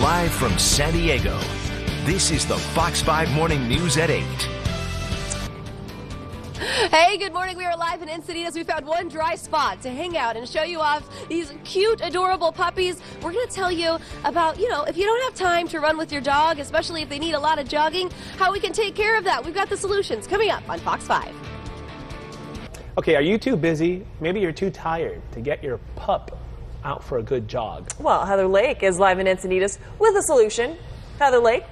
Live from San Diego, this is the Fox 5 Morning News at 8. Hey, good morning. We are live in Encinitas. We found one dry spot to hang out and show you off these cute, adorable puppies. We're going to tell you about, if you don't have time to run with your dog, especially if they need a lot of jogging, how we can take care of that. We've got the solutions coming up on Fox 5. Okay, are you too busy? Maybe you're too tired to get your pup out for a good jog. Well, Heather Lake is live in Encinitas with a solution. Heather Lake.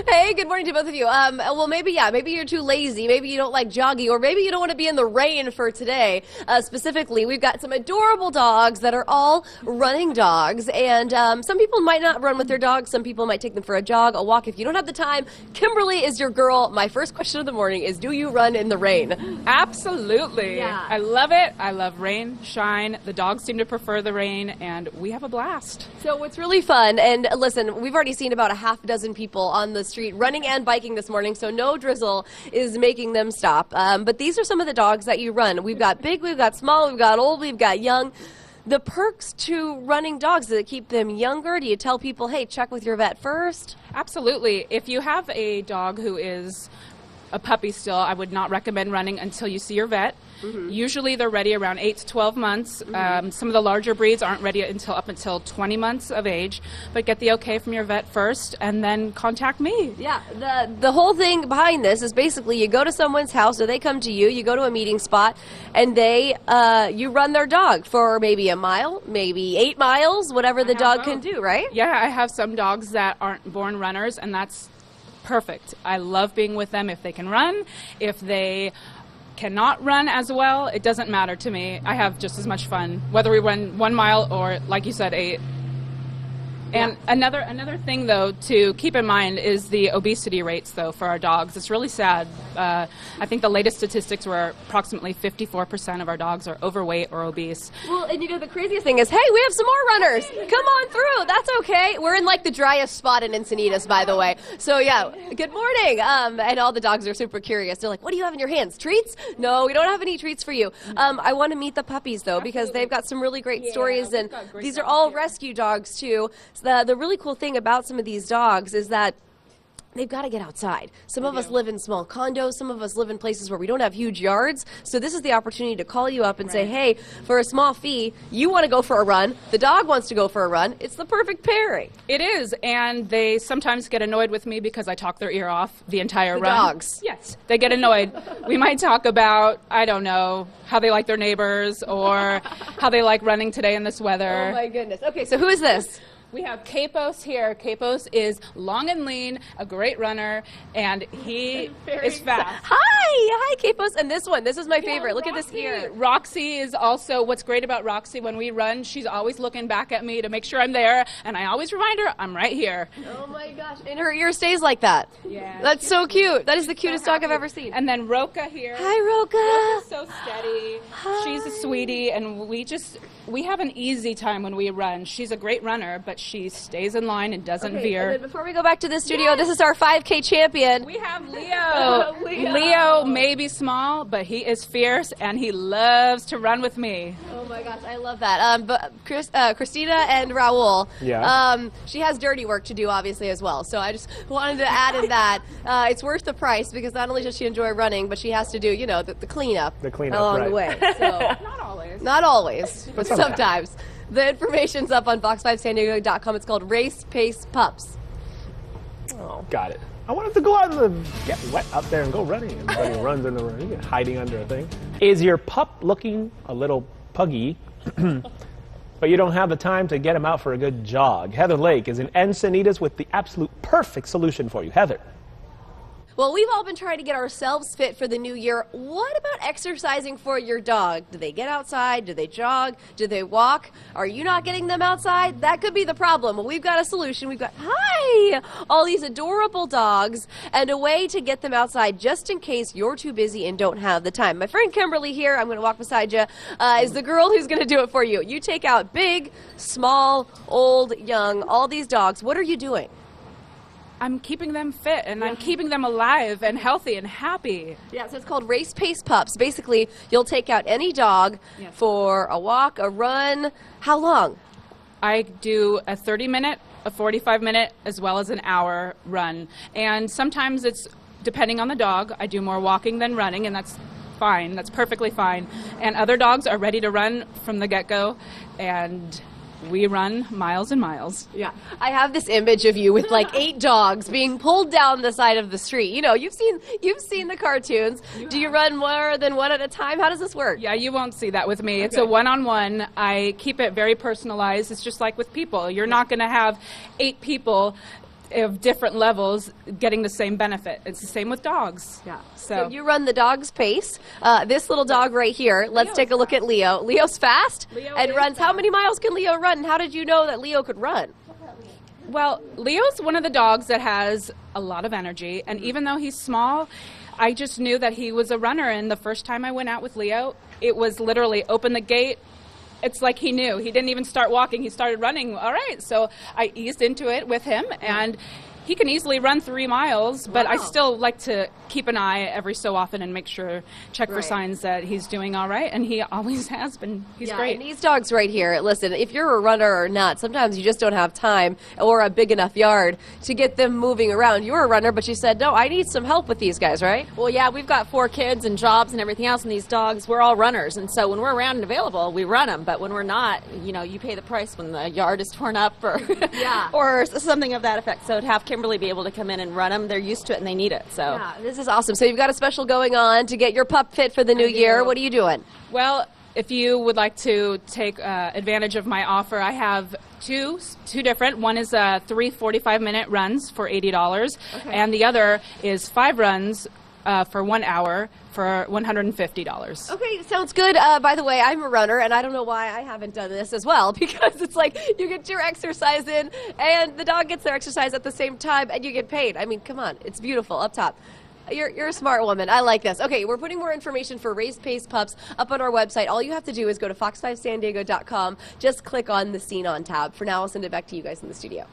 Hey, good morning to both of you. Well, maybe you're too lazy. Maybe you don't like jogging, or maybe you don't want to be in the rain for today. Specifically, we've got some adorable dogs that are all running dogs, and some people might not run with their dogs. Some people might take them for a jog, a walk. If you don't have the time, Kimberly is your girl. My first question of the morning is, do you run in the rain? Absolutely. Yeah. I love it. I love rain, shine. The dogs seem to prefer the rain, and we have a blast. So it's really fun, and listen, we've already seen about a half dozen people on the street running and biking this morning, so no drizzle is making them stop. But these are some of the dogs that you run. We've got big, we've got small, we've got old, we've got young. The perks to running dogs, does it keep them younger? Do you tell people, hey, check with your vet first? Absolutely. If you have a dog who is a puppy still, I would not recommend running until you see your vet. Mm-hmm. Usually they're ready around 8 to 12 months. Mm-hmm. Some of the larger breeds aren't ready up until 20 months of age, but get the okay from your vet first and then contact me. Yeah, the whole thing behind this is basically you go to someone's house or they come to you go to a meeting spot, and you run their dog for maybe a mile, maybe 8 miles, whatever the dog can do, right? Yeah, I have some dogs that aren't born runners, and that's perfect. I love being with them if they can run. If they cannot run as well, it doesn't matter to me. I have just as much fun, whether we run 1 mile or, like you said, 8. And another thing, though, to keep in mind is the obesity rates, though, for our dogs. It's really sad. I think the latest statistics were approximately 54% of our dogs are overweight or obese. Well, and the craziest thing is, hey, we have some more runners. Come on through. That's okay. We're in, the driest spot in Encinitas, by the way. So, yeah, good morning. And all the dogs are super curious. They're like, what do you have in your hands? Treats? No, we don't have any treats for you. I want to meet the puppies, though, because they've got some really great stories, and these are all rescue dogs, too. The really cool thing about some of these dogs is that they've got to get outside. Some of us live in small condos. Some of us live in places where we don't have huge yards. So this is the opportunity to call you up and say, hey, for a small fee, you want to go for a run. The dog wants to go for a run. It's the perfect pairing. It is. And they sometimes get annoyed with me because I talk their ear off the entire run. Dogs. Yes. They get annoyed. We might talk about, I don't know, how they like their neighbors or how they like running today in this weather. Oh, my goodness. Okay, so who is this? We have Capos here. Capos is long and lean, a great runner, and he is fast. Hi, Capos. And this is my favorite. Look at this ear. Roxy is also, what's great about Roxy, when we run, she's always looking back at me to make sure I'm there, and I always remind her I'm right here. Oh my gosh, and her ear stays like that. Yeah. That's so cute. That is the cutest dog I've ever seen. And then Roca here. Hi, Roca. Roca's so steady. Hi. She's a sweetie, and we have an easy time when we run. She's a great runner, but she stays in line and doesn't veer. And then before we go back to the studio, this is our 5K champion. We have Leo. Leo may be small, but he is fierce, and he loves to run with me. Oh my gosh, I love that. But Christina and Raul, she has dirty work to do, obviously, as well. So I just wanted to add in that it's worth the price, because not only does she enjoy running, but she has to do, the cleanup. The cleanup, along the way. So, Not always. Not always, but sometimes. The information's up on fox5sandiego.com. It's called Racepacepups. Oh, got it. I wanted to go out and get wet out there and go running. Everybody runs in the rain. You get hiding under a thing. Is your pup looking a little puggy, but you don't have the time to get him out for a good jog? Heather Lake is in Encinitas with the absolute perfect solution for you. Heather. Well, we've all been trying to get ourselves fit for the new year. What about exercising for your dog? Do they get outside? Do they jog? Do they walk? Are you not getting them outside? That could be the problem. Well, we've got a solution. We've got, all these adorable dogs and a way to get them outside just in case you're too busy and don't have the time. My friend Kimberly here, I'm going to walk beside you, is the girl who's going to do it for you. You take out big, small, old, young, all these dogs. What are you doing? I'm keeping them fit and I'm keeping them alive and healthy and happy. Yeah, so it's called Racepacepups. Basically, you'll take out any dog for a walk, a run. How long? I do a 30-minute, a 45-minute, as well as an hour run. And sometimes it's depending on the dog. I do more walking than running, and that's fine. That's perfectly fine. And other dogs are ready to run from the get-go, and we run miles and miles. Yeah. I have this image of you with like 8 dogs being pulled down the side of the street. You know, you've seen the cartoons. Do you run more than one at a time? How does this work? Yeah, you won't see that with me. It's a one-on-one. I keep it very personalized. It's just like with people. You're not going to have 8 people of different levels getting the same benefit. It's the same with dogs. Yeah. So you run the dog's pace. This little dog right here, let's take a look at Leo. Leo's fast and runs. How many miles can Leo run? And how did you know that Leo could run? Well, Leo's one of the dogs that has a lot of energy, and even though he's small, I just knew that he was a runner. And the first time I went out with Leo, it was literally open the gate. It's like he knew. He didn't even start walking. He started running. All right. So I eased into it with him, and he can easily run 3 miles, but I still like to keep an eye every so often and make sure, check for signs that he's doing all right, and he always has been. He's great. And these dogs right here, listen, if you're a runner or not, sometimes you just don't have time or a big enough yard to get them moving around. You're a runner, but you said, no, I need some help with these guys, right? Well, yeah, we've got 4 kids and jobs and everything else, and these dogs, we're all runners, and so when we're around and available, we run them, but when we're not, you know, you pay the price when the yard is torn up or, or something of that effect. So to have Kimberly be able to come in and run them, they're used to it and they need it. So yeah, this is awesome. So you've got a special going on to get your pup fit for the new year. What are you doing? Well, if you would like to take advantage of my offer, I have two different. One is 3 45-minute runs for $80, and the other is 5 runs for 1 hour for $150. Okay, sounds good. By the way, I'm a runner, and I don't know why I haven't done this as well, because it's like you get your exercise in, and the dog gets their exercise at the same time, and you get paid. I mean, come on. It's beautiful up top. You're a smart woman. I like this. Okay, we're putting more information for Racepacepups up on our website. All you have to do is go to fox5sandiego.com. Just click on the Scene On tab. For now, I'll send it back to you guys in the studio.